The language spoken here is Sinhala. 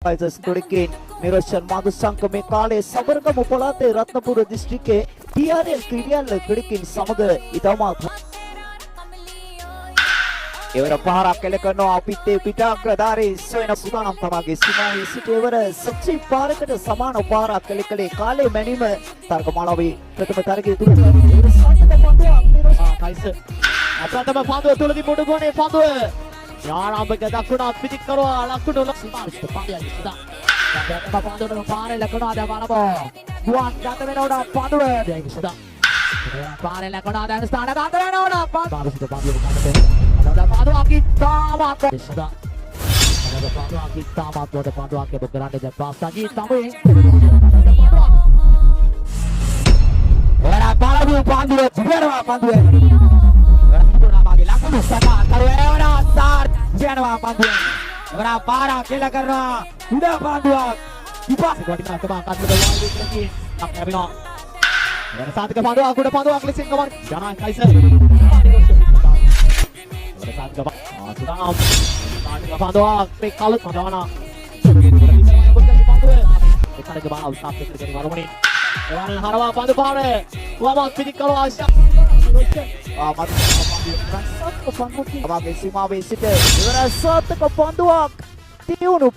කුඩකින් නිරෝෂන් මාදුසංක මේ කාලේ සබරගමු පළාතේ රත්නපුර දිස්ත්‍රික්කයේ TRL ක්‍රීඩාල කුඩකින් සමග ඉතාමත් එවර පහරක් එල කරනවා අපිත්තේ පිටාග්‍රධාරී සොයන සුදානම් තමගේ සීමාවේ සිට එවර සච්චි පාරකට සමාන පාරක් එල කළේ කාලේ මැනීම තර්කමාලාවේ ප්‍රථම තරගයේ තුරු කයිස අපතම පන්දුව තුලදී මුඩු ගෝනේ පන්දුව ආරම්භක දක්වන පිටික් කරවා ලකුණු ලක්ෂ්මාරිෂ්ඨ පන්දුවයි සදා අපතම පන්දුව පාරේ ලකුණු ආද බලමු දුවන් ගත වෙනවඩ පන්දුව දැන් සදා පාරේ ලකුණු ආද ස්ථාන ගත වෙනවඩ පන්දුව පන්දුව අකිතාමත් සදා පන්දුව අකිතාමත් වල පන්දුව අකේ බගරන්නේ දැන් පාස්ටාජි තමයි එවර බලමු පන්දුව ජීවනවා පන්දුව ලකුණු සකා කරවන සාර් ජයනවා පන්දුව එවර පාරක් එල කරනවා උඩ පන්දුවක් ඉපා කොටිනා තම කඩල වලදී ඉන්නේ අපේනවා එවර සාතික පන්දුවක් උඩ පන්දුවක් ලෙසින් ගමන් ජනා කයිස එවර සාතික සුදාම් සාතික පන්දුවක් මේ කල සදානා එතරක බාව සාප්පේ කරගෙන වරමුණේ එවර හරවා පන්දු පාරේ වමත් පිටික් කරවා ආශා මගේ සීමාවේ සිට ඉවර සාර්ථක පන්දුවක් තියුණු